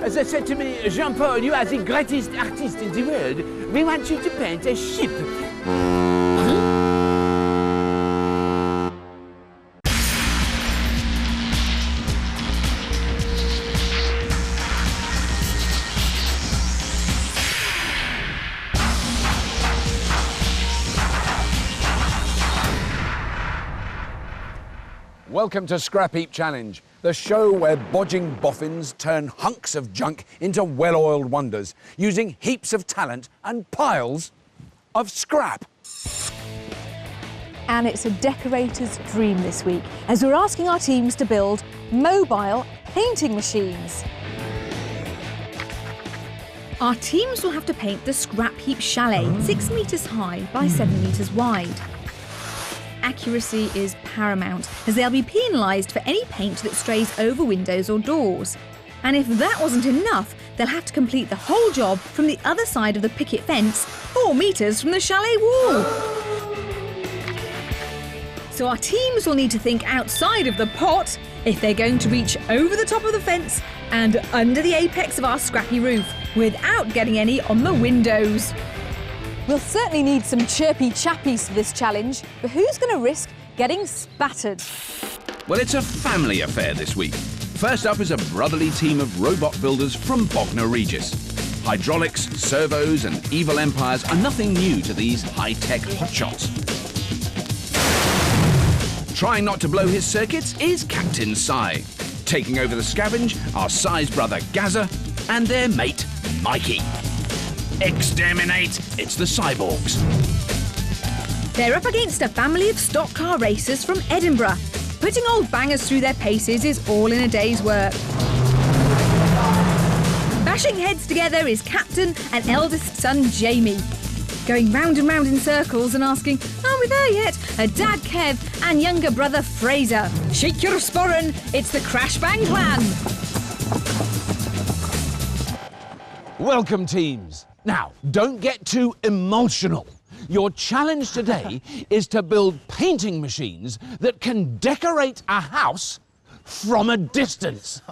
As they said to me, Jean-Paul, you are the greatest artist in the world. We want you to paint a ship. Welcome to Scrapheap Challenge, the show where bodging boffins turn hunks of junk into well-oiled wonders, using heaps of talent and piles of scrap. And it's a decorator's dream this week, as we're asking our teams to build mobile painting machines. Our teams will have to paint the Scrapheap Chalet, 6 metres high by 7 metres wide. Accuracy is paramount, as they'll be penalised for any paint that strays over windows or doors. And if that wasn't enough, they'll have to complete the whole job from the other side of the picket fence, 4 metres from the chalet wall. So our teams will need to think outside of the pot if they're going to reach over the top of the fence and under the apex of our scrappy roof without getting any on the windows. We'll certainly need some chirpy chappies for this challenge, but who's going to risk getting spattered? Well, it's a family affair this week. First up is a brotherly team of robot builders from Bognor Regis. Hydraulics, servos and evil empires are nothing new to these high-tech hotshots. Trying not to blow his circuits is Captain Sai. Taking over the scavenge are Sai's brother Gaza and their mate Mikey. Exterminate! It's the cyborgs. They're up against a family of stock car racers from Edinburgh. Putting old bangers through their paces is all in a day's work. Bashing heads together is Captain and eldest son Jamie. Going round and round in circles and asking, "Are we there yet?" are Dad Kev and younger brother Fraser. Shake your sporran, it's the Crash Bang Clan. Welcome, teams. Now, don't get too emotional. Your challenge today is to build painting machines that can decorate a house from a distance.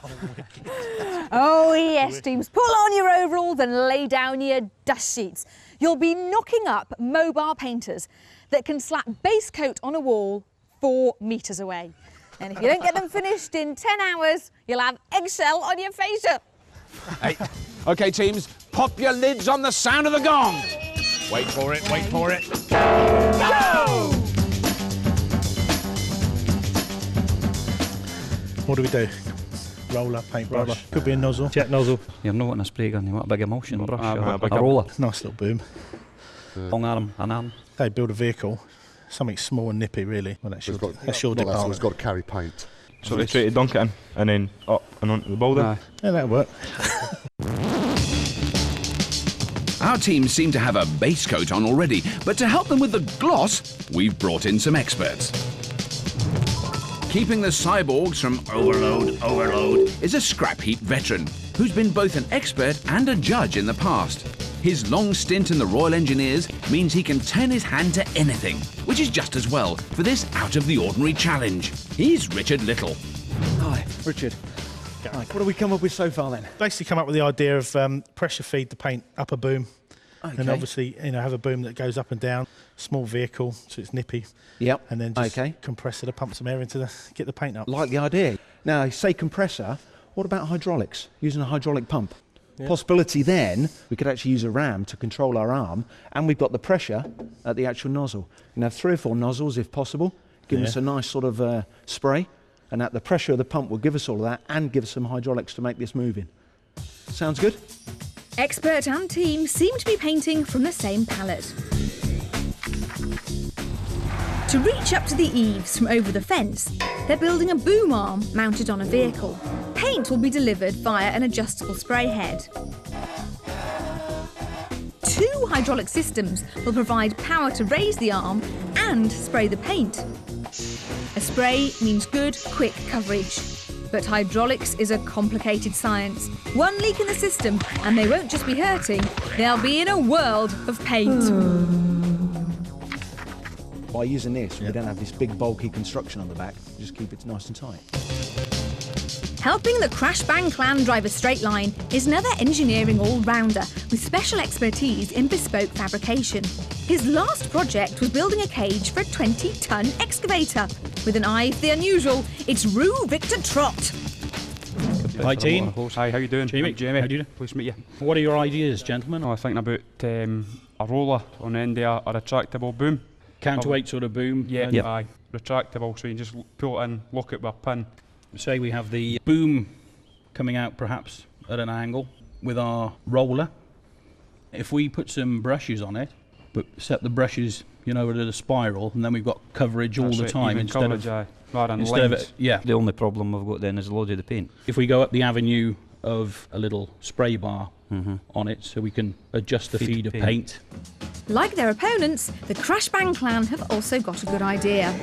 Oh yes, teams, pull on your overalls and lay down your dust sheets. You'll be knocking up mobile painters that can slap base coat on a wall 4 metres away. And if you don't get them finished in 10 hours, you'll have eggshell on your fascia. Hey, OK, teams, pop your lids on the sound of the gong. Wait for it, wait for it. Go! What do we do? Roller, paintbrush. Roller. Could be a nozzle. Jet nozzle. You're not wanting a spray gun, you want a big emulsion brush, a roller. Nice little boom. Long arm, an arm. They build a vehicle, something small and nippy really. Well, that's your department. It's got to carry paint. So they try to dunk it in and then up and onto the boulder. No. Yeah, that'll work. Our teams seem to have a base coat on already, but to help them with the gloss, we've brought in some experts. Keeping the cyborgs from overload is a Scrapheap veteran who's been both an expert and a judge in the past. His long stint in the Royal Engineers means he can turn his hand to anything, which is just as well for this out-of-the-ordinary challenge. He's Richard Little. Hi, Richard. Right, what have we come up with so far then? Basically come up with the idea of pressure feed the paint up a boom. Okay. And obviously, have a boom that goes up and down. Small vehicle, so it's nippy. Yep. And then just compressor to pump some air into get the paint up. Like the idea. Now, say compressor, what about hydraulics? Using a hydraulic pump? Yeah. Possibility then, we could actually use a ram to control our arm, and we've got the pressure at the actual nozzle. You can have 3 or 4 nozzles if possible, giving us a nice sort of spray, and at the pressure of the pump will give us all of that and give us some hydraulics to make this moving. Sounds good? Expert and team seem to be painting from the same palette. To reach up to the eaves from over the fence, they're building a boom arm mounted on a vehicle. Paint will be delivered via an adjustable spray head. 2 hydraulic systems will provide power to raise the arm and spray the paint. A spray means good, quick coverage. But hydraulics is a complicated science. One leak in the system and they won't just be hurting, they'll be in a world of paint. By using this, we don't have this big bulky construction on the back. Just keep it nice and tight. Helping the Crash Bang clan drive a straight line is another engineering all-rounder with special expertise in bespoke fabrication. His last project was building a cage for a 20-ton excavator. With an eye for the unusual, it's Rue Victor Trott. Hi team. Hi, how you doing? Jamie. How do you do? Pleased to meet you. What are your ideas, gentlemen? I was thinking about a roller on the end of a retractable boom. Counterweight sort of boom? Yeah, aye. Retractable, so you can just pull it in, lock it with a pin. Say we have the boom coming out perhaps at an angle with our roller. If we put some brushes on it, but set the brushes, you know, at a spiral, and then we've got coverage all the time instead of it. Yeah. The only problem we've got then is loaded the paint. If we go up the avenue of a little spray bar on it, so we can adjust the feed of paint. Like their opponents, the Crash Bang clan have also got a good idea.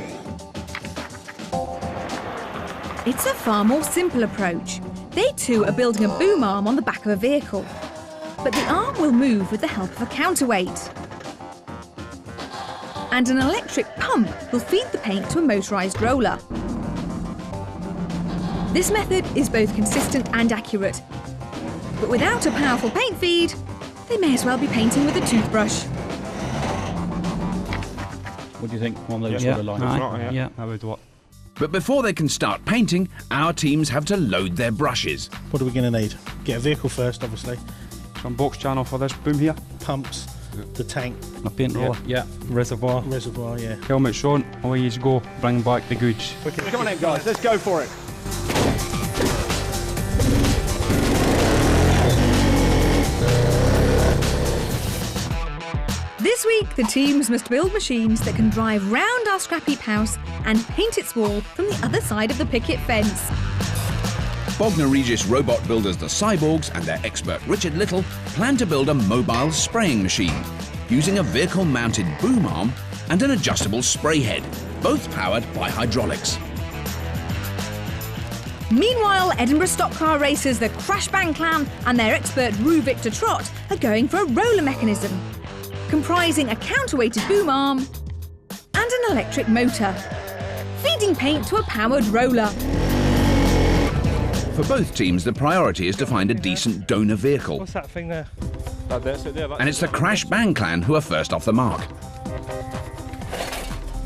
It's a far more simple approach. They too are building a boom arm on the back of a vehicle. But the arm will move with the help of a counterweight. And an electric pump will feed the paint to a motorised roller. This method is both consistent and accurate. But without a powerful paint feed, they may as well be painting with a toothbrush. What do you think on those sort of lines? Yeah, I would what? But before they can start painting, our teams have to load their brushes. What are we going to need? Get a vehicle first, obviously. Some box channel for this boom here. Pumps, the tank. A paint roller. Yeah. Reservoir. Reservoir, yeah. Helmet's on, away you go, bring back the goods. Come on in, guys, let's go for it. This week, the teams must build machines that can drive round our Scrapheap house and paint its wall from the other side of the picket fence. Bognor Regis robot builders the Cyborgs and their expert Richard Little plan to build a mobile spraying machine using a vehicle-mounted boom arm and an adjustable spray head, both powered by hydraulics. Meanwhile, Edinburgh stock car racers, the Crash Bang clan and their expert Rue Victor Trott are going for a roller mechanism, comprising a counterweighted boom arm and an electric motor, feeding paint to a powered roller. For both teams, the priority is to find a decent donor vehicle. What's that thing there? And it's the Crash Bang clan who are first off the mark.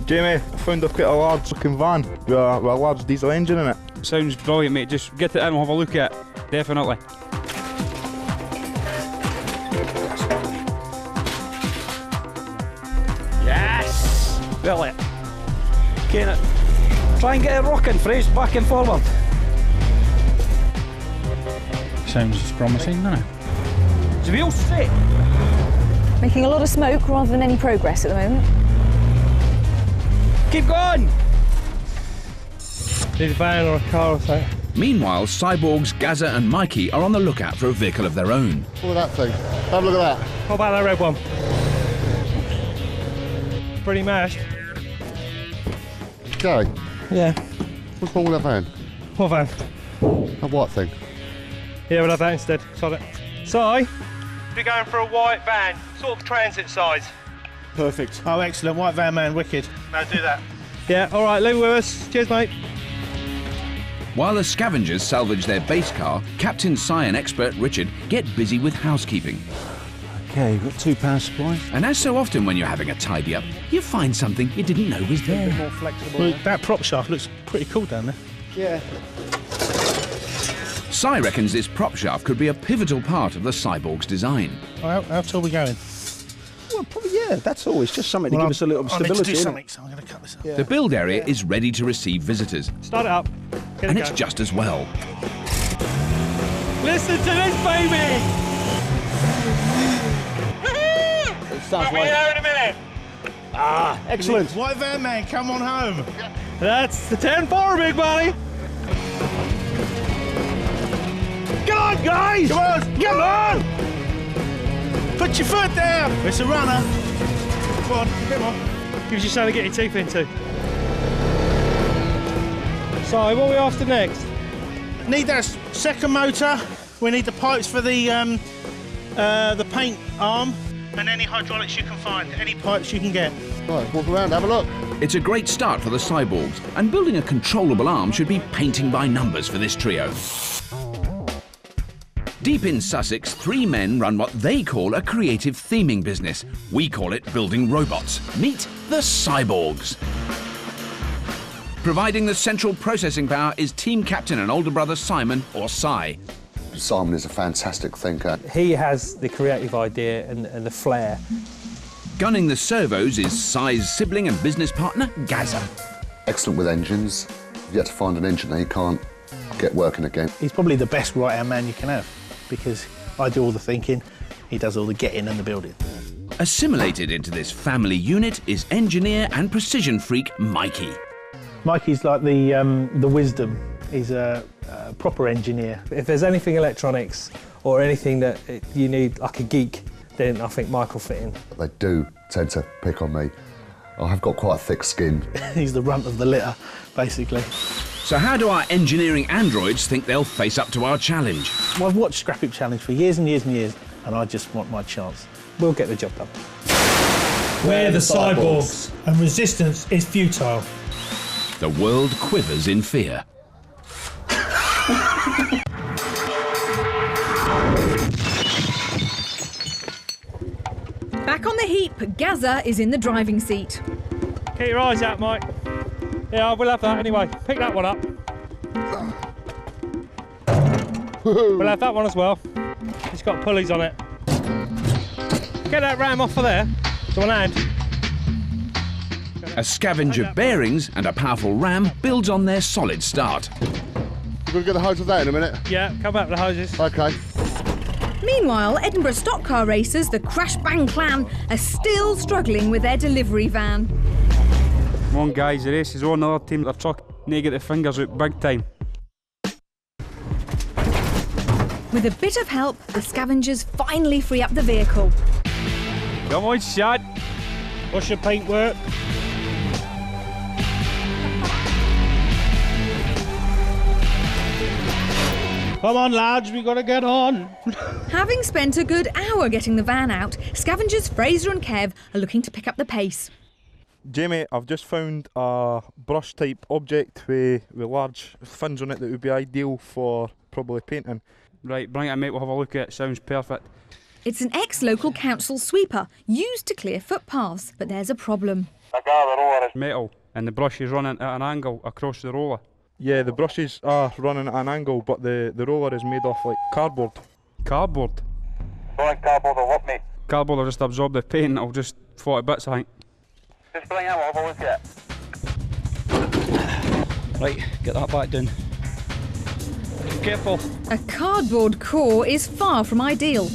Jamie, I found quite a large looking van with a large diesel engine in it. Sounds brilliant, mate. Just get it in and we'll have a look at it. Definitely. Yes! Billy. Can it? Try and get it rocking, Fraser, back and forward. Sounds promising, doesn't it? Is the wheel straight? Making a lot of smoke rather than any progress at the moment. Keep going! Need a van or a car or something. Meanwhile, Cyborgs, Gaza and Mikey are on the lookout for a vehicle of their own. Look at that thing. Have a look at that. What about that red one? Pretty mashed. Okay. Yeah. What's wrong with that van? What van? A white thing. Yeah, we'll have that instead. Sod it. Si? We're going for a white van, sort of transit size. Perfect. Oh, excellent. White van man, wicked. Now do that. Yeah, all right, leave it with us. Cheers, mate. While the scavengers salvage their base car, Captain Si and expert Richard get busy with housekeeping. Okay, we've got 2 power supplies. And as so often when you're having a tidy up, you find something you didn't know was there. A bit more flexible. Well, that prop shaft looks pretty cool down there. Yeah. Si reckons this prop shaft could be a pivotal part of the Cyborg's design. How tall are we going? Well, probably, yeah, that's all. It's just something to give us a little stability. I need to do something, so I'm going to cut this up. Yeah. The build area is ready to receive visitors. Start it up. And it's just as well. Listen to this, baby! It sounds I'll be there in a minute. Ah, excellent. White van man, come on home. That's the 10-4, big buddy. Come on, guys! Come on! Come on! Put your foot down! It's a runner. Come on, a bit more. Gives you something to get your teeth into. So, what are we after next? Need that second motor. We need the pipes for the paint arm. and any hydraulics you can find, any pipes you can get. Right, walk around, have a look. It's a great start for the cyborgs, and building a controllable arm should be painting by numbers for this trio. Deep in Sussex, 3 men run what they call a creative theming business. We call it building robots. Meet the cyborgs. Providing the central processing power is team captain and older brother Simon, or Si. Simon is a fantastic thinker. He has the creative idea and the flair. Gunning the servos is Si's sibling and business partner, Gaza. Excellent with engines. If you have to find an engineer, you can't get working again. He's probably the best right-hand man you can have, because I do all the thinking, he does all the getting and the building. Assimilated into this family unit is engineer and precision freak Mikey. Mikey's like the wisdom. He's a proper engineer. If there's anything electronics or anything that you need, like a geek, then I think Mike will fit in. They do tend to pick on me. I have got quite a thick skin. He's the runt of the litter, basically. So how do our engineering androids think they'll face up to our challenge? Well, I've watched Scrapheap Challenge for years and years and years, and I just want my chance. We'll get the job done. We're the cyborgs, and resistance is futile. The world quivers in fear. Back on the heap, Gaza is in the driving seat. Keep your eyes out, Mike. Yeah, we'll have that anyway. Pick that one up. We'll have that one as well. It's got pulleys on it. Get that ram off of there. To one hand. A scavenger bearings and a powerful ram builds on their solid start. You're going to get the hose of that in a minute? Yeah, come back with the hoses. OK. Meanwhile, Edinburgh stock car racers, the Crash Bang clan, are still struggling with their delivery van. Come on, guys, the race is on. Other teams are trying to get the fingers out big time. With a bit of help, the scavengers finally free up the vehicle. Come on, Shad. What's your paintwork? Come on, lads, we gotta get on. Having spent a good hour getting the van out, scavengers Fraser and Kev are looking to pick up the pace. Jamie, I've just found a brush type object with large fins on it that would be ideal for probably painting. Right, bring it in, mate, we'll have a look at it. Sounds perfect. It's an ex-local council sweeper used to clear footpaths, but there's a problem. Metal, and the brush is running at an angle across the roller. Yeah, the brushes are running at an angle, but the roller is made off like cardboard. Cardboard? Cardboard will what, mate? Cardboard will just absorb the paint, it'll just 40 bits, I think. Just bring out, we'll have a look at it. Right, get that back down. Careful. A cardboard core is far from ideal,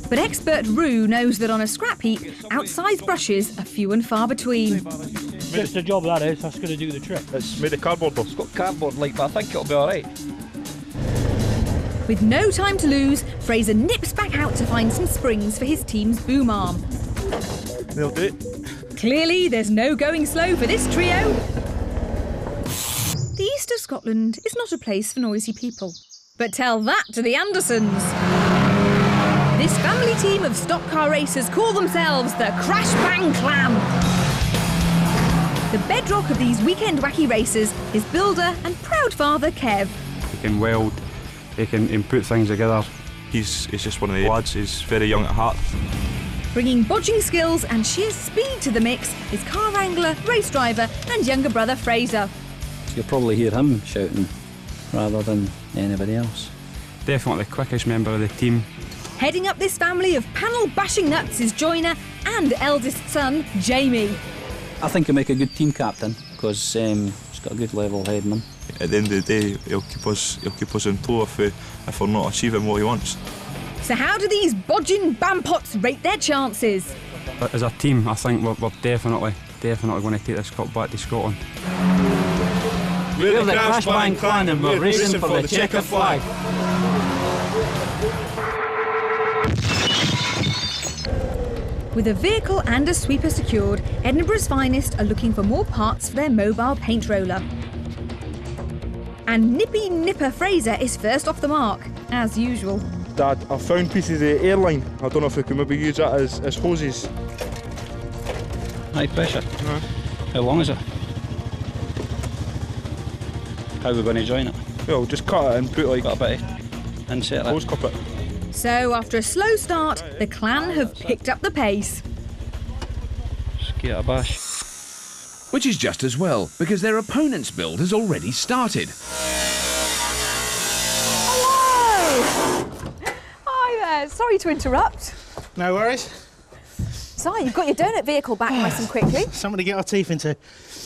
but expert Roo knows that on a scrap heap, outsized brushes are few and far between. Just a job that is, that's going to do the trick. It's made of cardboard though. It's got cardboard like, but I think it'll be alright. With no time to lose, Fraser nips back out to find some springs for his team's boom arm. They'll do it. Clearly, there's no going slow for this trio. The east of Scotland is not a place for noisy people. But tell that to the Andersons. This family team of stock car racers call themselves the Crash Bang Clan. The bedrock of these weekend wacky races is builder and proud father Kev. He can weld, he can put things together. He's just one of the lads, he's very young at heart. Bringing bodging skills and sheer speed to the mix is car wrangler, race driver and younger brother Fraser. You'll probably hear him shouting rather than anybody else. Definitely the quickest member of the team. Heading up this family of panel-bashing nuts is joiner and eldest son, Jamie. I think he'll make a good team captain because he's got a good level head in him. At the end of the day, he'll keep us in tow if we're not achieving what he wants. So how do these bodging bampots rate their chances? As a team, I think we're definitely going to take this cup back to Scotland. We're the Crash Bang Clan and we're racing for the checkered flag. With a vehicle and a sweeper secured, Edinburgh's finest are looking for more parts for their mobile paint roller. And Nippy Nipper Fraser is first off the mark, as usual. Dad, I found pieces of airline. I don't know if we can maybe use that as hoses. High pressure? How long is it? How are we going to join it? Yeah, we'll just cut it and put like... Got a bit of insert hose cup it. So, after a slow start, the clan have picked up the pace. Just give it a bash. Which is just as well, because their opponent's build has already started. Hello! Hi there, sorry to interrupt. No worries. Si, you've got your donut vehicle back nice and quickly. Something to get our teeth into.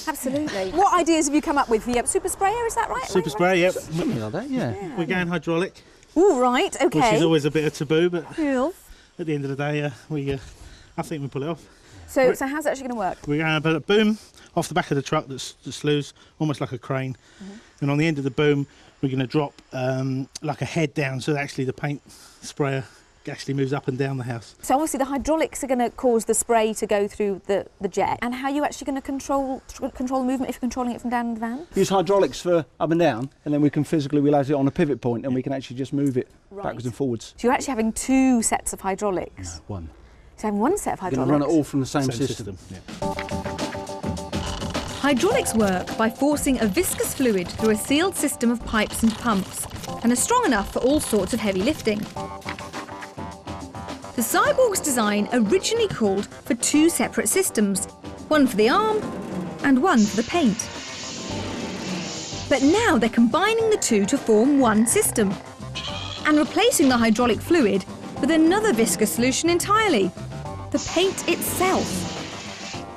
Absolutely. What ideas have you come up with for your super sprayer, is that right? Super sprayer, yep. Something like that, yeah. We're going hydraulic. All right, OK. Which is always a bit of taboo, but yeah. At the end of the day, I think we pull it off. So how's it actually going to work? We're going to put a boom off the back of the truck that's loose, almost like a crane. And on the end of the boom, we're going to drop like a head down, so that actually the paint sprayer actually moves up and down the house. So obviously the hydraulics are going to cause the spray to go through the jet. And how are you actually going to control the movement if you're controlling it from down in the van? Use hydraulics for up and down, and then we can physically realize it on a pivot point, and we can actually just move it backwards and forwards. So you're actually having 2 sets of hydraulics? No, one. So having 1 set of hydraulics? We're going to run it all from the same system. Yeah. Hydraulics work by forcing a viscous fluid through a sealed system of pipes and pumps, and are strong enough for all sorts of heavy lifting. The Cyborg's design originally called for 2 separate systems, one for the arm and one for the paint. But now they're combining the 2 to form one system and replacing the hydraulic fluid with another viscous solution entirely, the paint itself.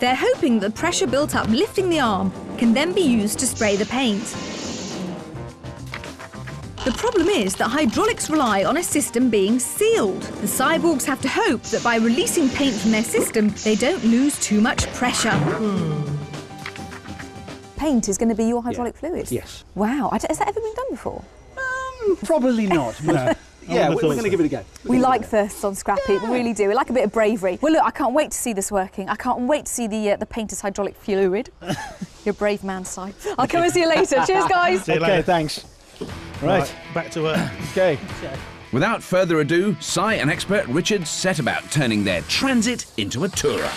They're hoping that the pressure built up lifting the arm can then be used to spray the paint. The problem is that hydraulics rely on a system being sealed. The Cyborgs have to hope that by releasing paint from their system, they don't lose too much pressure. Paint is going to be your hydraulic fluid? Yes. Wow, has that ever been done before? Probably not. But yeah, we're going to give it a go. We like firsts on Scrapheap, we really do. We like a bit of bravery. Well, look, I can't wait to see this working. I can't wait to see the painter's hydraulic fluid. You're a brave man, Si. I'll come and see you later. Cheers, guys. See you later. Okay, thanks. Right, back to work. Okay. Without further ado, Si and expert Richard set about turning their transit into a tourer.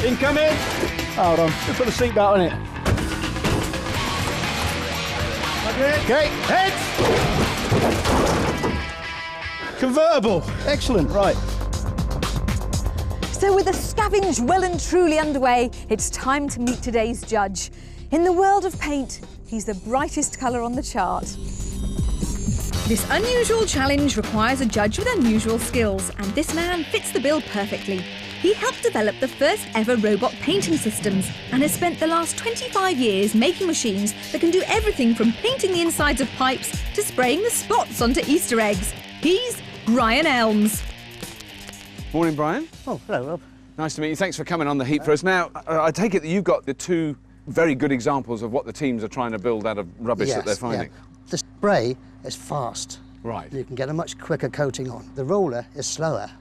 Incoming! Hold on, just put the seatbelt on it. Okay, heads! Convertible! Excellent, right. So with the scavenge well and truly underway, it's time to meet today's judge. In the world of paint, he's the brightest colour on the chart. This unusual challenge requires a judge with unusual skills, and this man fits the bill perfectly. He helped develop the first ever robot painting systems and has spent the last 25 years making machines that can do everything from painting the insides of pipes to spraying the spots onto Easter eggs. He's Brian Elms. Morning, Brian. Oh, hello, Rob. Nice to meet you. Thanks for coming on the heat for us. Now, I take it that you've got the 2 very good examples of what the teams are trying to build out of rubbish that they're finding. Yeah. The spray is fast. Right. You can get a much quicker coating on. The roller is slower,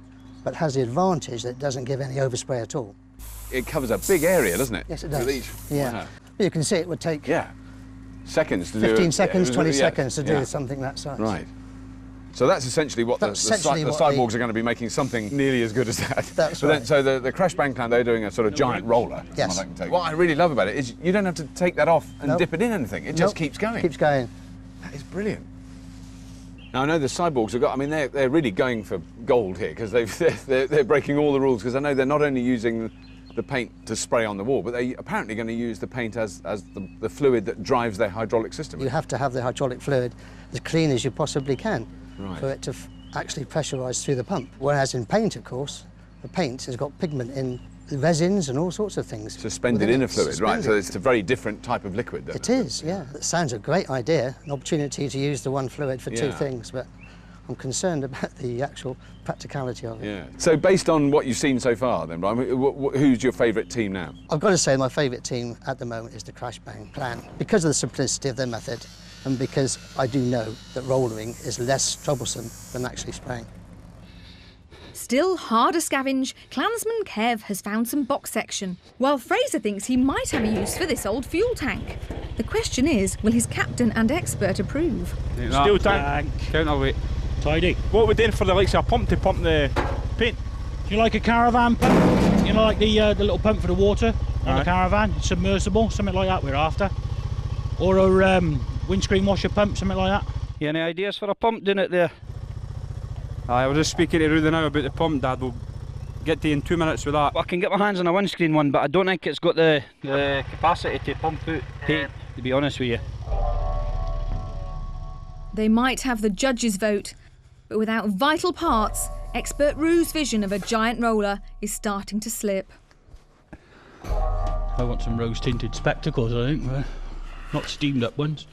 but has the advantage that it doesn't give any overspray at all. It covers a big area, doesn't it? Yes, it does. With each. Yeah. Wow. You can see it would take seconds to do 15 seconds, 20 seconds to do yeah. something that size. Right. So that's essentially what the Cyborgs are going to be making, something nearly as good as that. That's but right. Then, so the Crash Bang Clan, they're doing a sort of giant roller. Yes. What I really love about it is you don't have to take that off and dip it in anything. It just keeps going. Keeps going. That is brilliant. Now I know the Cyborgs have got. I mean, they're really going for gold here because they're breaking all the rules. Because I know they're not only using the paint to spray on the wall, but they're apparently going to use the paint as the fluid that drives their hydraulic system. You have to have the hydraulic fluid as clean as you possibly can for it to actually pressurise through the pump. Whereas in paint, of course, the paint has got pigment in resins and all sorts of things. Suspended in a fluid, right? So it's a very different type of liquid, then. It is, yeah. It sounds a great idea, an opportunity to use the one fluid for 2 things, but I'm concerned about the actual practicality of it. Yeah. So based on what you've seen so far, then, Brian, who's your favourite team now? I've got to say my favourite team at the moment is the Crash Bang Clan, because of the simplicity of their method and because I do know that rollering is less troublesome than actually spraying. Still hard to scavenge, clansman Kev has found some box section, while Fraser thinks he might have a use for this old fuel tank. The question is, will his captain and expert approve? Steel tank, counterweight. Tidy. What are we doing for the likes of a pump to pump the paint? Do you like a caravan pump? You know, like the little pump for the water on the caravan, submersible, something like that we're after. Or a windscreen washer pump, something like that. You any ideas for a pump doing it there? I was just speaking to Rudy now about the pump, Dad. We'll get to you in 2 minutes with that. I can get my hands on a windscreen one, but I don't think it's got the capacity to pump out paint, to be honest with you. They might have the judges' vote, but without vital parts, expert Rue's vision of a giant roller is starting to slip. I want some rose-tinted spectacles, I think. Not steamed up ones.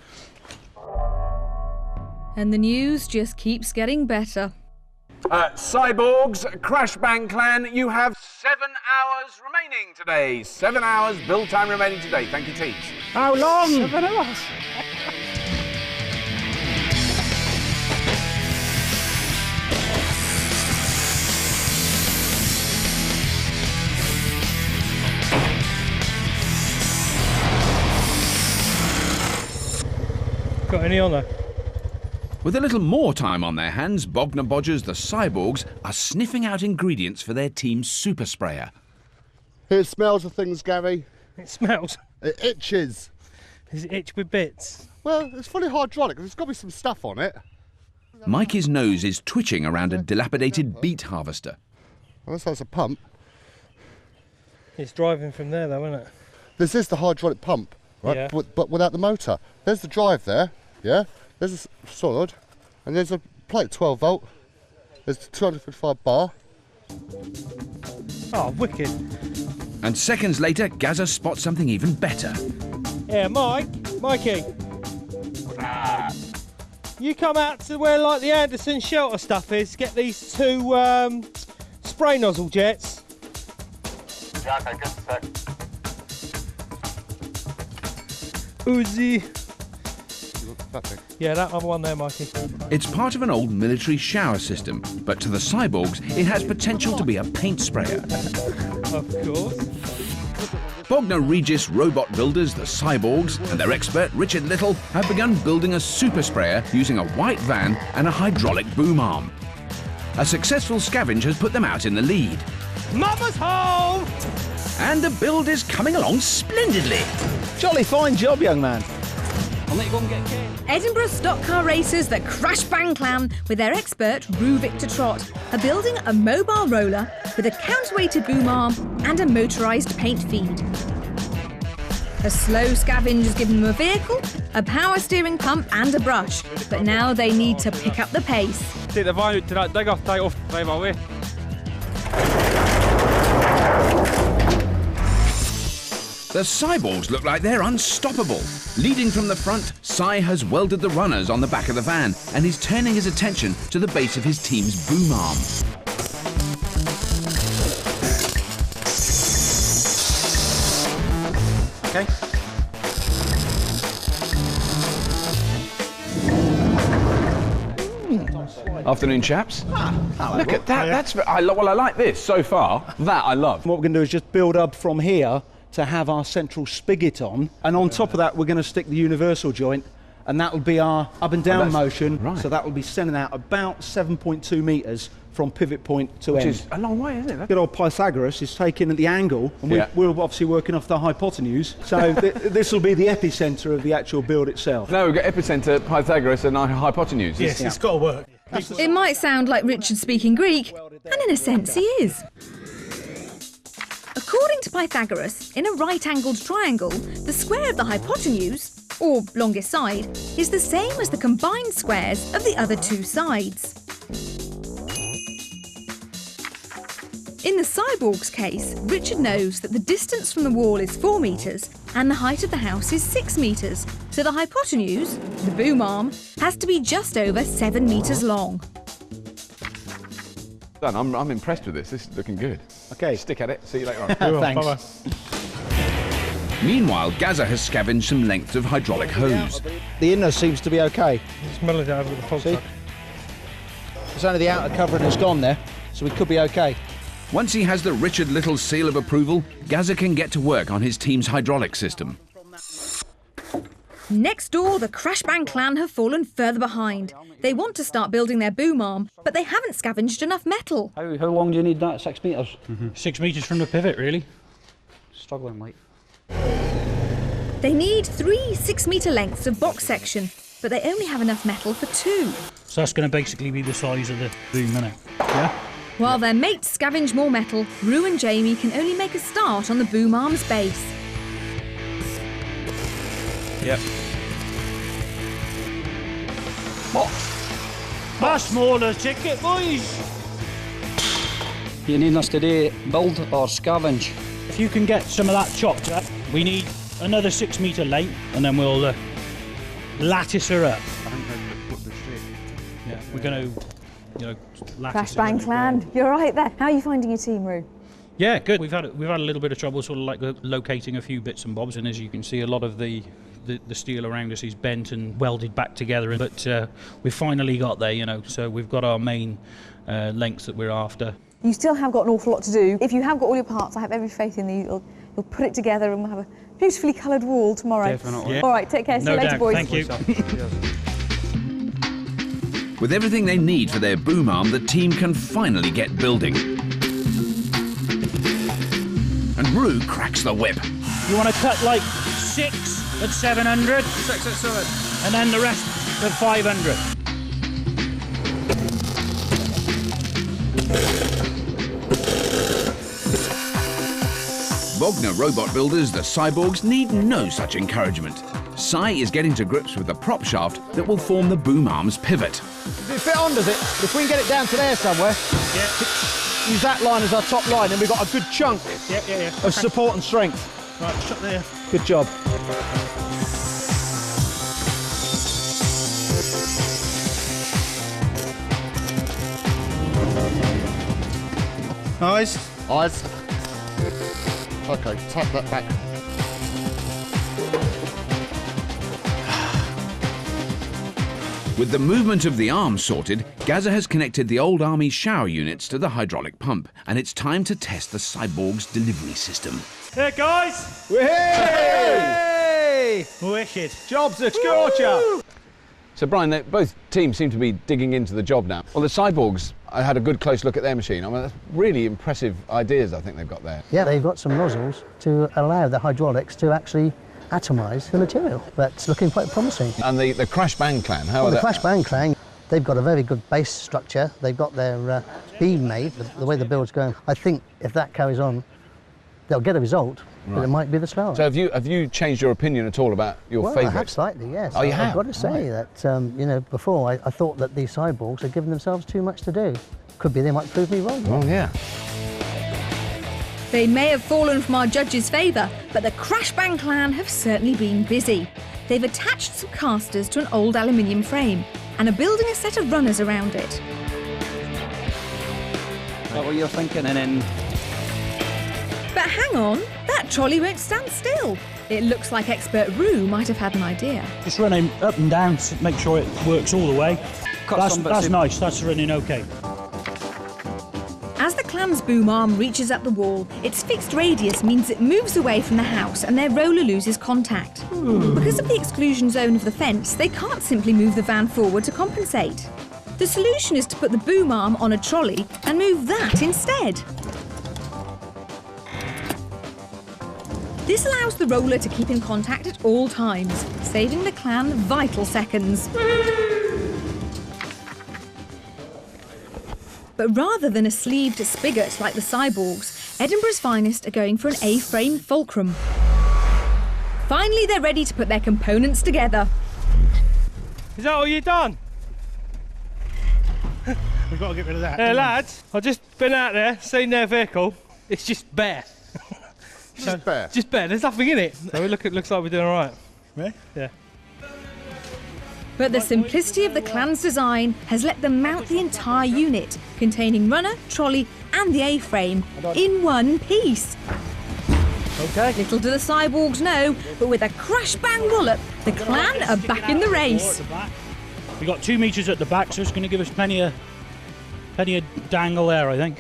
And the news just keeps getting better. Cyborgs, Crash Bang Clan, you have 7 hours remaining today. 7 hours build time remaining today. Thank you, teams. How long? 7 hours. Got any on there? With a little more time on their hands, Bogner Bodgers, the cyborgs, are sniffing out ingredients for their team's super sprayer. It smells of things, Gary. It smells? It itches. Does it itch with bits? Well, it's fully hydraulic. There's got to be some stuff on it. Mikey's nose is twitching around a dilapidated beet harvester. Well, that's a pump. It's driving from there, though, isn't it? This is the hydraulic pump, right? Yeah. But without the motor. There's the drive there, yeah? There's a solid, and there's a plate, 12 volt. There's the 255 bar. Oh, wicked. And seconds later, Gazza spots something even better. Yeah, Mikey. You come out to where like the Anderson shelter stuff is, get these 2 spray nozzle jets. Yeah, okay, good sec. Uzi. Yeah, that other one there, Mikey. It's part of an old military shower system, but to the cyborgs, it has potential to be a paint sprayer. Of course. Bogner Regis robot builders, the cyborgs, and their expert Richard Little have begun building a super sprayer using a white van and a hydraulic boom arm. A successful scavenge has put them out in the lead. Mama's home! And the build is coming along splendidly. Jolly fine job, young man. I'll let you go and get Ken. Edinburgh stock car racers, the Crash Bang Clan, with their expert Rue Victor Trott, are building a mobile roller with a counterweighted boom arm and a motorised paint feed. A slow scavenge has given them a vehicle, a power steering pump and a brush, but now they need to pick up the pace. Take the van out to that digger, tie it off, drive away. The cyborgs look like they're unstoppable. Leading from the front, Cy has welded the runners on the back of the van and he's turning his attention to the base of his team's boom arm. Okay. Afternoon, chaps. Hello. Look at that. I like this so far. That I love. What we're going to do is just build up from here to have our central spigot on, and on top of that we're going to stick the universal joint, and that will be our up and down motion. Right. So that will be sending out about 7.2 metres from pivot point to end. Which is a long way, isn't it? Good old Pythagoras is taking at the angle, and we're obviously working off the hypotenuse, so this will be the epicentre of the actual build itself. No, we've got epicentre, Pythagoras and hypotenuse. Yes, it's got to work. It might sound like Richard speaking Greek, and in a sense he is. According to Pythagoras, in a right-angled triangle, the square of the hypotenuse, or longest side, is the same as the combined squares of the other 2 sides. In the cyborg's case, Richard knows that the distance from the wall is 4 metres and the height of the house is 6 metres, so the hypotenuse, the boom arm, has to be just over 7 metres long. Done. I'm impressed with this. This is looking good. Okay. Stick at it. See you later on. Thanks. Bye-bye. Meanwhile, Gazza has scavenged some lengths of hydraulic hose. The inner seems to be okay. It's mellowed out with the fog truck. It's only the outer covering has gone there. so we could be okay. Once he has the Richard Little seal of approval, Gazza can get to work on his team's hydraulic system. Next door, the Crashbang clan have fallen further behind. They want to start building their boom arm, but they haven't scavenged enough metal. How long do you need that? 6 metres? 6 metres from the pivot, really. Struggling, like. They need 3 6-metre lengths of box section, but they only have enough metal for 2. So that's going to basically be the size of the boom, isn't it? Yeah? While their mates scavenge more metal, Rue and Jamie can only make a start on the boom arm's base. Yep. That's smaller ticket, boys. You need us to do build or scavenge? If you can get some of that chopped up, we need another 6 metre length, and then we'll lattice her up. Yeah, we're going to, lattice Crashbang clan, you're right there. How are you finding your team, Rue? Yeah, good. We've had a little bit of trouble, sort of like locating a few bits and bobs, and as you can see, a lot of the steel around us is bent and welded back together. But we've finally got there, So we've got our main lengths that we're after. You still have got an awful lot to do. If you have got all your parts, I have every faith in you. You'll put it together, and we'll have a beautifully coloured wall tomorrow. Definitely. Yeah. All right, take care. See you later, boys. Thank you. With everything they need for their boom arm, the team can finally get building. And Rue cracks the whip. You want to cut like 6 at 700? 6 at 7. And then the rest at 500. Wagner robot builders, the cyborgs, need no such encouragement. Cy is getting to grips with the prop shaft that will form the boom arm's pivot. Does it fit on, does it? If we can get it down to there somewhere, use that line as our top line, and we've got a good chunk of support and strength. Right, shut there. Good job. Eyes. Eyes. Okay, tap that back. With the movement of the arm sorted, Gazza has connected the old army shower units to the hydraulic pump, and it's time to test the cyborg's delivery system. Here, guys! Hey! Wicked. Job's a scorcher! So, Brian, both teams seem to be digging into the job now. Well, the cyborgs, I had a good close look at their machine. I mean, that's really impressive ideas I think they've got there. Yeah, they've got some nozzles to allow the hydraulics to actually atomise the material. That's looking quite promising. And the Crashbang clan, how are they? The Crashbang clan, they've got a very good base structure. They've got their beam made, the way the build's going. I think if that carries on, they'll get a result, but it might be the slower. So have you changed your opinion at all about your favourite? I have slightly, yes. Oh, you have? I've got to say that, before I thought that these cyborgs had given themselves too much to do. Could be they might prove me wrong. Oh, yeah. They may have fallen from our judges' favour, but the Crashbang clan have certainly been busy. They've attached some casters to an old aluminium frame and are building a set of runners around it. Is that what you're thinking? And then... But hang on, that trolley won't stand still. It looks like expert Rue might have had an idea. Just running up and down to make sure it works all the way. That's nice, that's running okay. As the clan's boom arm reaches up the wall, its fixed radius means it moves away from the house and their roller loses contact. Because of the exclusion zone of the fence, they can't simply move the van forward to compensate. The solution is to put the boom arm on a trolley and move that instead. This allows the roller to keep in contact at all times, saving the clan vital seconds. But rather than a sleeved spigot like the cyborgs, Edinburgh's finest are going for an A-frame fulcrum. Finally, they're ready to put their components together. Is that all you done? We've got to get rid of that. Lads, I've just been out there, seen their vehicle. It's just bare. Just bare? Just bare, there's nothing in it. So it looks like we're doing all right. Really? Yeah. But the simplicity of the clan's design has let them mount the entire unit, containing runner, trolley and the A-frame, in one piece. Okay. Little do the cyborgs know, but with a crash-bang wallop, the clan are back in the race. We've got 2 metres at the back, so it's going to give us plenty of Plenty of dangle there, I think.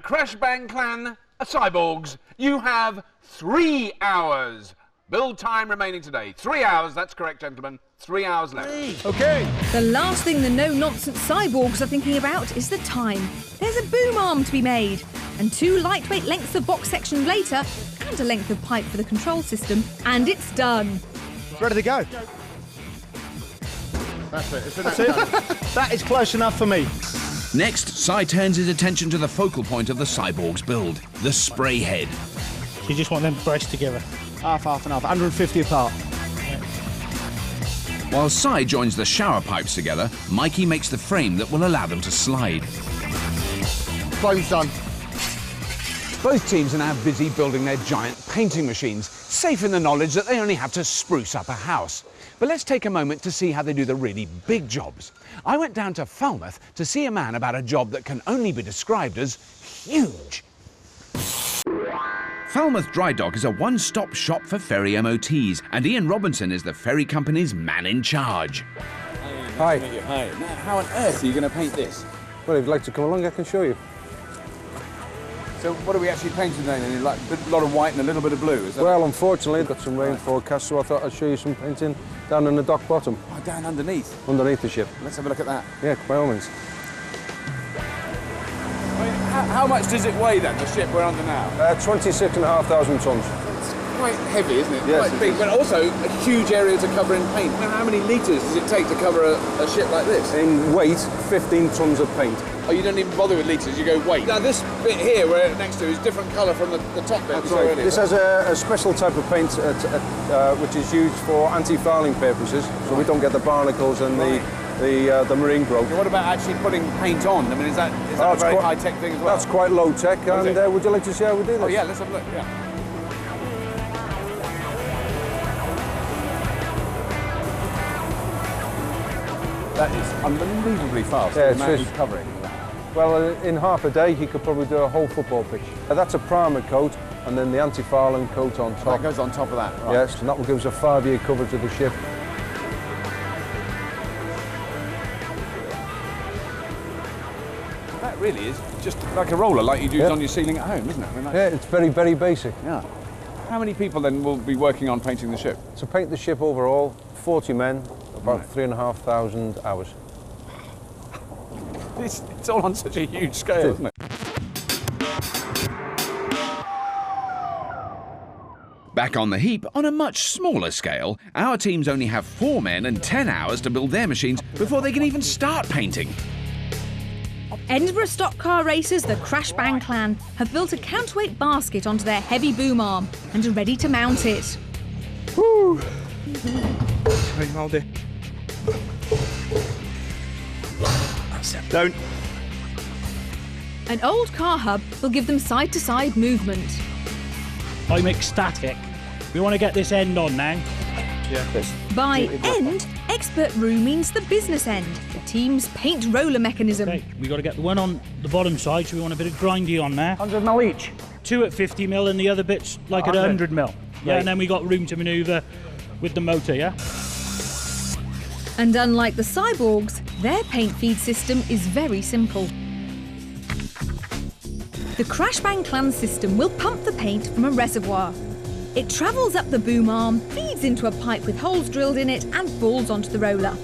Crash Bang Clan, Cyborgs, you have 3 hours. Build time remaining today. 3 hours, that's correct, gentlemen. 3 hours left. OK. The last thing the no-nonsense cyborgs are thinking about is the time. There's a boom arm to be made, and 2 lightweight lengths of box section later, and a length of pipe for the control system, and it's done. Ready to go. That's it. That's it. That is close enough for me. Next, Si turns his attention to the focal point of the Cyborg's build, the spray head. So you just want them braced together? Half and half, 150 apart. While Si joins the shower pipes together, Mikey makes the frame that will allow them to slide. Frame's done. Both teams are now busy building their giant painting machines, safe in the knowledge that they only have to spruce up a house. But let's take a moment to see how they do the really big jobs. I went down to Falmouth to see a man about a job that can only be described as huge. Falmouth Dry Dock is a one-stop shop for ferry MOTs, and Ian Robinson is the ferry company's man in charge. Hi. Hi. Now, how on earth are you going to paint this? Well, if you'd like to come along, I can show you. So what are we actually painting then? Like a lot of white and a little bit of blue, is that? Well, unfortunately, I've got some rain forecast, so I thought I'd show you some painting down in the dock bottom. Oh, down underneath? Underneath the ship. Let's have a look at that. Yeah, by all means. How much does it weigh then, the ship we're under now? 26,500 tonnes. It's quite heavy, isn't it? Yes, quite big, but also a huge area to cover in paint. I mean, how many litres does it take to cover a ship like this? In weight, 15 tonnes of paint. Oh, you don't even bother with litres, you go weight. Now this bit here we're next to is different colour from the top bit. That's right. This has a special type of paint which is used for anti-fouling purposes, so we don't get the barnacles and the marine growth. What about actually putting paint on? I mean, is that a very high-tech thing as well? That's quite low-tech, and would you like to see how we do this? Oh yeah, let's have a look, yeah. That is unbelievably fast, the amount he's covering. Well, in half a day, he could probably do a whole football pitch. That's a primer coat, and then the anti-fouling coat on top. That goes on top of that, right? Yes, and that will give us a 5-year coverage of the ship. That really is just like a roller, like you'd use on your ceiling at home, isn't it? I mean, yeah, it's very, very basic. Yeah. How many people then will be working on painting the ship? To paint the ship overall, 40 men, about 3,500 hours. It's all on such a huge scale, isn't it? Back on the heap, on a much smaller scale, our teams only have 4 men and 10 hours to build their machines before they can even start painting. Edinburgh stock car racers, the Crash Bang Clan, have built a counterweight basket onto their heavy boom arm and are ready to mount it. Woo! Moldy. Down. An old car hub will give them side-to-side movement. I'm ecstatic. We want to get this end on now. Yeah. By end, expert room means the business end, the team's paint roller mechanism. Okay, we got to get the one on the bottom side, so we want a bit of grindy on there. 100mm each. 2 at 50mm and the other bits like at 100mm. Yeah, and then we got room to manoeuvre with the motor, yeah? And unlike the cyborgs, their paint feed system is very simple. The Crash Bang Clan system will pump the paint from a reservoir. It travels up the boom arm, feeds into a pipe with holes drilled in it and falls onto the roller.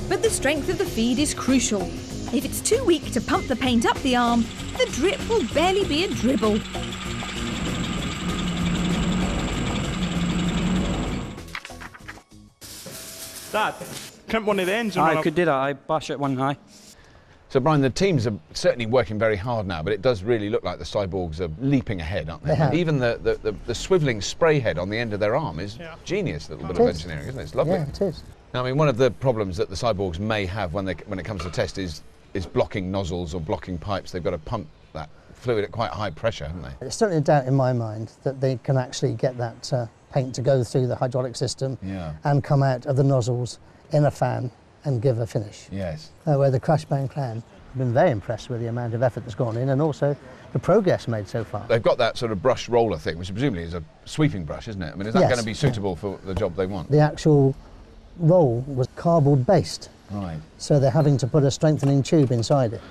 But the strength of the feed is crucial. If it's too weak to pump the paint up the arm, the drip will barely be a dribble. Dad, crimp one of the ends. I could do that. I bash it one high. So, Brian, the teams are certainly working very hard now, but it does really look like the cyborgs are leaping ahead, aren't they? Even the swivelling spray head on the end of their arm is genius, little bit of engineering, isn't it? It's lovely. Yeah, it is. Now, I mean, one of the problems that the cyborgs may have when it comes to test is blocking nozzles or blocking pipes. They've got to pump that fluid at quite high pressure, haven't they? There's certainly a doubt in my mind that they can actually get that paint to go through the hydraulic system and come out of the nozzles in a fan and give a finish. Yes. Where the Crash Bang Clan have been very impressed with the amount of effort that's gone in and also the progress made so far. They've got that sort of brush roller thing, which presumably is a sweeping brush, isn't it? I mean, is that going to be suitable for the job they want? The actual roll was cardboard based. Right. So they're having to put a strengthening tube inside it.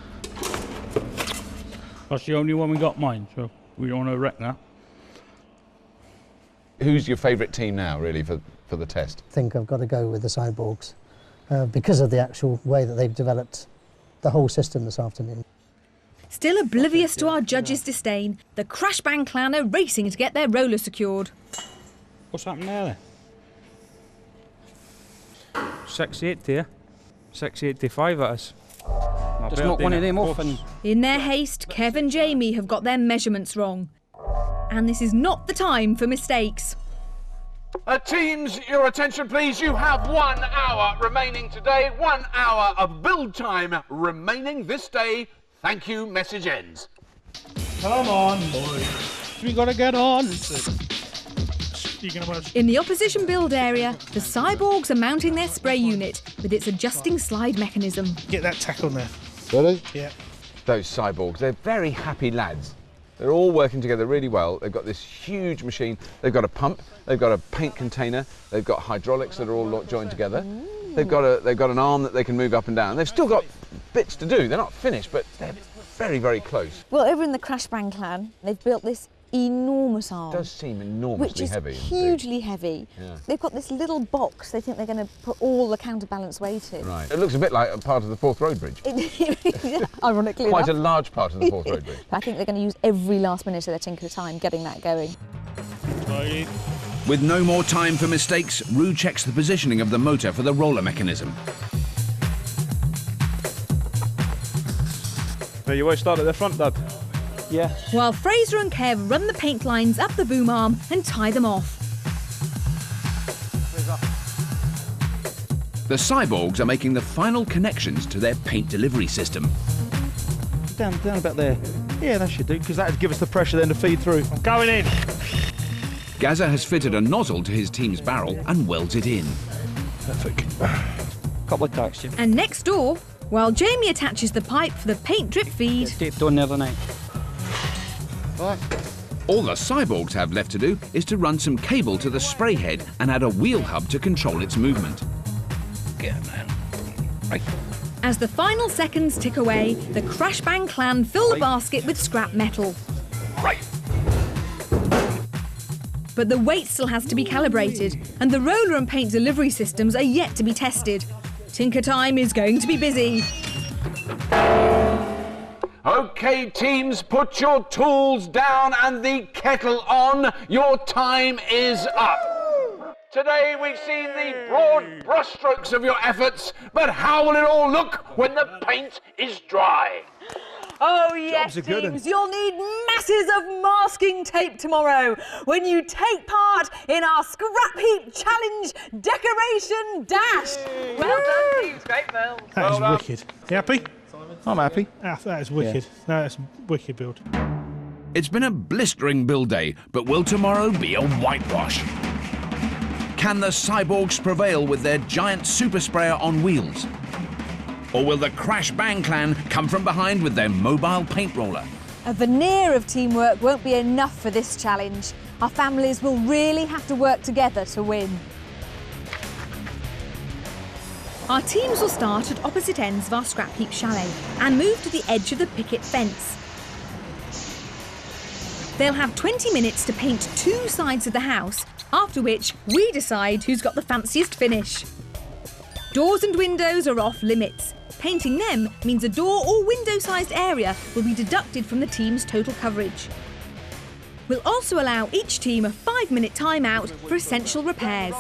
That's the only one we got, mine, so we don't want to wreck that. Who's your favourite team now, really, for the test? I think I've got to go with the cyborgs because of the actual way that they've developed the whole system this afternoon. Still oblivious to our judges' disdain, the Crash Bang clan are racing to get their roller secured. What's happened there? 680 here. 685 at us. Just knock one of them off and... In their haste, Kev and Jamie have got their measurements wrong. And this is not the time for mistakes. Teams, your attention please. You have 1 hour remaining today. 1 hour of build time remaining this day. Thank you, message ends. Come on, boys. We gotta get on. In the opposition build area, the cyborgs are mounting their spray unit with its adjusting slide mechanism. Get that tack on there. Ready? Yeah. Those cyborgs, they're very happy lads. They're all working together really well. They've got this huge machine. They've got a pump, they've got a paint container, they've got hydraulics that are all joined together. They've got an arm that they can move up and down. They've still got bits to do. They're not finished, but they're very, very close. Well, over in the Crash Bang clan, they've built this enormous arm. It does seem enormously which is heavy. Hugely heavy. Yeah. They've got this little box they think they're going to put all the counterbalance weight in. Right. It looks a bit like a part of the Forth Road Bridge. Ironically Quite enough. a large part of the Forth Road Bridge. I think they're going to use every last minute of their tinker time getting that going. With no more time for mistakes, Roo checks the positioning of the motor for the roller mechanism. Now you want to start at the front, Dad? Yeah. While Fraser and Kev run the paint lines up the boom arm and tie them off. The cyborgs are making the final connections to their paint delivery system. Down about there. Yeah, that should do, because that would give us the pressure then to feed through. I'm going in. Gazza has fitted a nozzle to his team's barrel and welds it in. Perfect. Couple of tacks, Jim. And next door, while Jamie attaches the pipe for the paint drip feed. Taped on the other night. All the cyborgs have left to do is to run some cable to the spray head and add a wheel hub to control its movement. Get him, man. Right. As the final seconds tick away, the Crash Bang clan fill the basket with scrap metal. Right. But the weight still has to be calibrated, and the roller and paint delivery systems are yet to be tested. Tinker Time is going to be busy. Okay, teams, put your tools down and the kettle on. Your time is up. Today we've seen the broad brushstrokes of your efforts, but how will it all look when the paint is dry? Oh yes, teams, you'll need masses of masking tape tomorrow when you take part in our Scrapheap Challenge Decoration Dash. Well done, teams, great build. That is wicked. You happy? I'm happy. That is wicked. Yeah. That's wicked build. It's been a blistering build day, but will tomorrow be a whitewash? Can the cyborgs prevail with their giant super sprayer on wheels? Or will the Crash Bang clan come from behind with their mobile paint roller? A veneer of teamwork won't be enough for this challenge. Our families will really have to work together to win. Our teams will start at opposite ends of our Scrapheap chalet and move to the edge of the picket fence. They'll have 20 minutes to paint 2 sides of the house, after which we decide who's got the fanciest finish. Doors and windows are off limits. Painting them means a door or window-sized area will be deducted from the team's total coverage. We'll also allow each team a 5-minute timeout for essential repairs.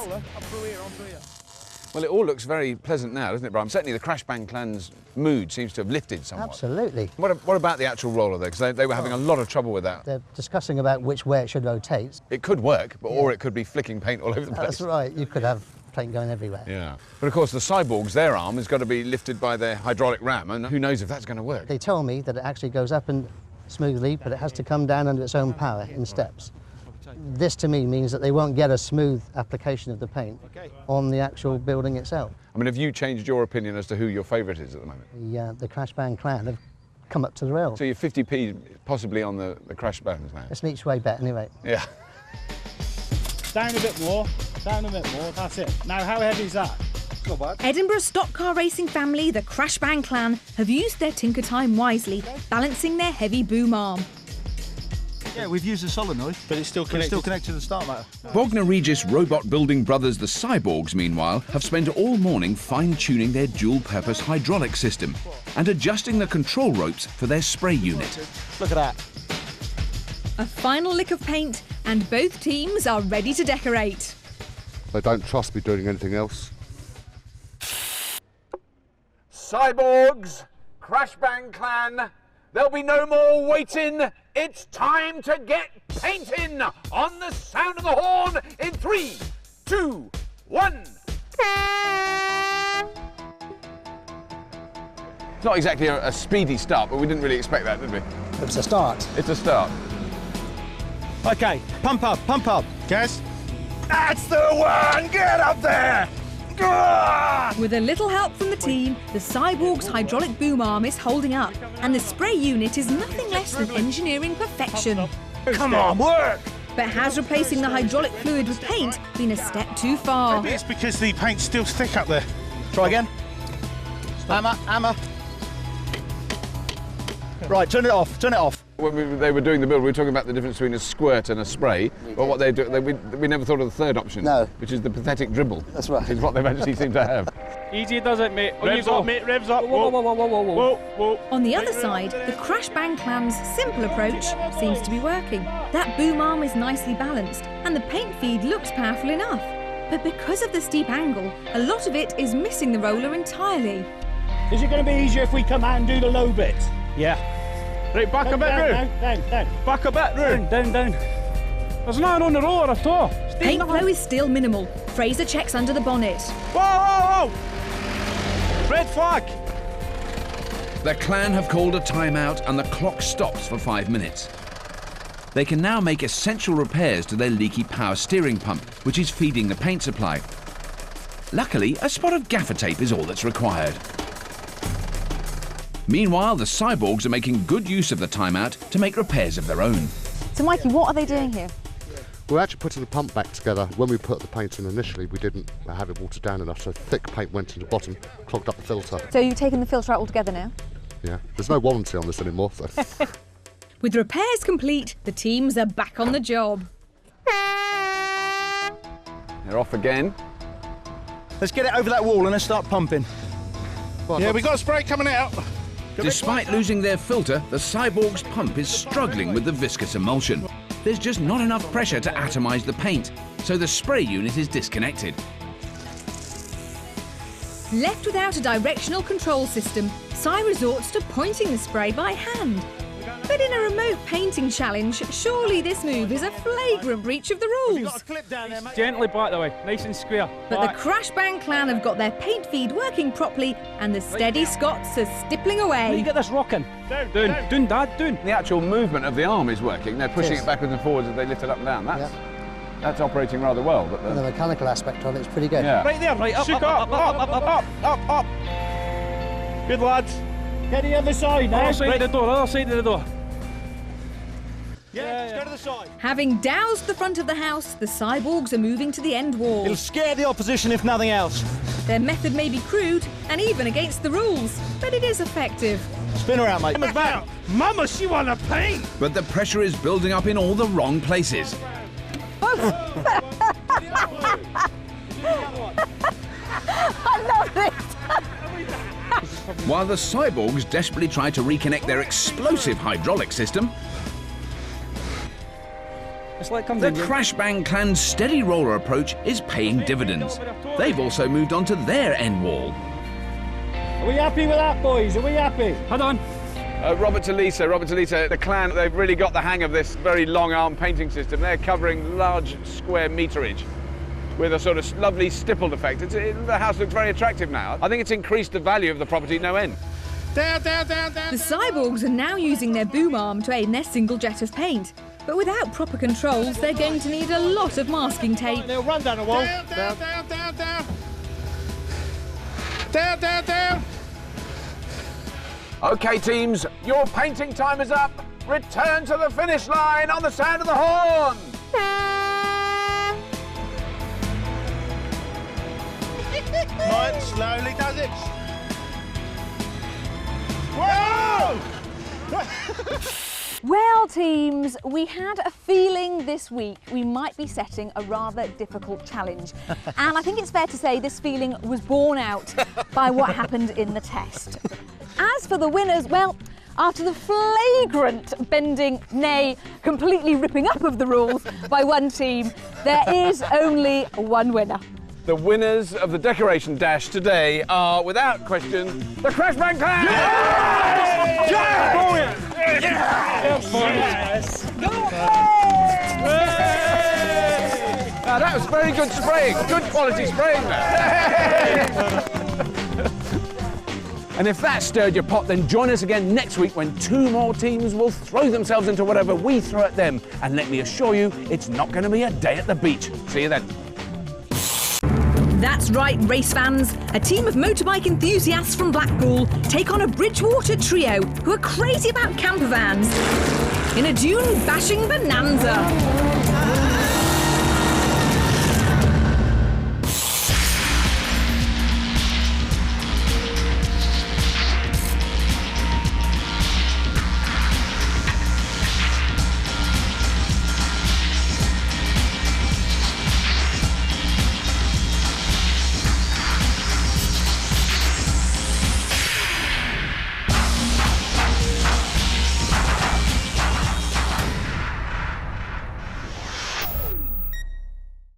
Well, it all looks very pleasant now, doesn't it, Brian? Certainly the Crash Bang clan's mood seems to have lifted somewhat. Absolutely. What about the actual roller, though? Because they were having a lot of trouble with that. They're discussing about which way it should rotate. It could work, or it could be flicking paint all over the place. That's right. You could have paint going everywhere. Yeah. But of course, the cyborgs, their arm has got to be lifted by their hydraulic ram, and who knows if that's going to work. They tell me that it actually goes up and smoothly, but it has to come down under its own power in steps. This to me means that they won't get a smooth application of the paint on the actual building itself. I mean, have you changed your opinion as to who your favourite is at the moment? The Crash Bang clan have come up to the rails. So you're 50p possibly on the Crash Bangs now? It's an each way bet anyway. Yeah. Down a bit more, that's it. Now how heavy is that? not bad. Edinburgh stock car racing family, the Crashbang clan, have used their tinker time wisely, balancing their heavy boom arm. Yeah, we've used a solenoid, but it's still connected to the start motor. Bognor Regis robot building brothers the Cyborgs, meanwhile, have spent all morning fine-tuning their dual-purpose hydraulic system and adjusting the control ropes for their spray unit. Look at that. A final lick of paint and both teams are ready to decorate. They don't trust me doing anything else. Cyborgs, Crashbang clan, there'll be no more waiting. It's time to get painting on the sound of the horn in 3, 2, 1. It's not exactly a speedy start, but we didn't really expect that, did we? It's a start. It's a start. Okay, pump up, Gaz. That's the one! Get up there! With a little help from the team, the Cyborg's hydraulic boom arm is holding up, and the spray unit is nothing less than engineering perfection. Come on, work! But has replacing the hydraulic fluid with paint been a step too far? Maybe it's because the paint's still thick up there. Try again. Hammer. Right, turn it off. When they were doing the build, we were talking about the difference between a squirt and a spray. But what they do, we never thought of the third option, which is the pathetic dribble. That's right. Which is what they actually seem to have. Easy does it, mate. Revs up, mate, revs up. Whoa. On the other side, the Crashbang clan's simple approach seems to be working. That boom arm is nicely balanced, and the paint feed looks powerful enough. But because of the steep angle, a lot of it is missing the roller entirely. Is it going to be easier if we come out and do the low bits? Yeah. Right, back a bit, down. Back a bit, down. There's nothing on the roller at all. Paint flow is still minimal. Fraser checks under the bonnet. Whoa! Red flag! The clan have called a timeout and the clock stops for 5 minutes. They can now make essential repairs to their leaky power steering pump, which is feeding the paint supply. Luckily, a spot of gaffer tape is all that's required. Meanwhile, the Cyborgs are making good use of the timeout to make repairs of their own. So, Mikey, what are they doing here? We're actually putting the pump back together. When we put the paint in initially, we didn't have it watered down enough, so thick paint went to the bottom, clogged up the filter. So you've taken the filter out altogether now? Yeah, there's no warranty on this anymore. So. With repairs complete, the teams are back on the job. They're off again. Let's get it over that wall and let's start pumping. Yeah, we got spray coming out. Despite losing their filter, the Cyborg's pump is struggling with the viscous emulsion. There's just not enough pressure to atomise the paint, so the spray unit is disconnected. Left without a directional control system, Cy resorts to pointing the spray by hand. But in a remote painting challenge, surely this move is a flagrant breach of the rules. Gently back the way, nice and square. But the Crashbang clan have got their paint feed working properly, and the steady Scots are stippling away. You get this rocking. Down, Dad, down. The actual movement of the arm is working. They're pushing it backwards and forwards as they lift it up and down. That's operating rather well. But And the mechanical aspect of it is pretty good. Yeah. Right there, right, up. Good lads. Get the other side now. Other side of the door. Yeah, let's go to the side. Having doused the front of the house, the Cyborgs are moving to the end wall. It'll scare the opposition if nothing else. Their method may be crude and even against the rules, but it is effective. Spin around, mate. Mama's back. Mama, she wanna paint. But the pressure is building up in all the wrong places. I love this! While the Cyborgs desperately try to reconnect their explosive hydraulic system, the Crashbang clan's steady roller approach is paying dividends. They've also moved on to their end wall. Are we happy with that, boys? Are we happy? Hold on. Robert to Lisa, the clan, they've really got the hang of this very long arm painting system. They're covering large square meterage with a sort of lovely stippled effect. The house looks very attractive now. I think it's increased the value of the property no end. Down. The Cyborgs are now using their boom arm to aid in their single jet of paint. But without proper controls, they're going to need a lot of masking tape. They'll run down the wall. Down. OK, teams, your painting time is up. Return to the finish line on the sound of the horn. Right, slowly does it. Whoa! Well, teams, we had a feeling this week we might be setting a rather difficult challenge. And I think it's fair to say this feeling was borne out by what happened in the test. As for the winners, well, after the flagrant bending, nay, completely ripping up of the rules by one team, there is only one winner. The winners of the Decoration Dash today are, without question, the Crashbang Clan! Yes! Yes! Yes! Now that was very good spraying, good quality spraying there. And if that stirred your pot, then join us again next week when 2 more teams will throw themselves into whatever we throw at them. And let me assure you, it's not going to be a day at the beach. See you then. That's right, race fans. A team of motorbike enthusiasts from Blackpool take on a Bridgewater trio who are crazy about camper vans in a dune-bashing bonanza.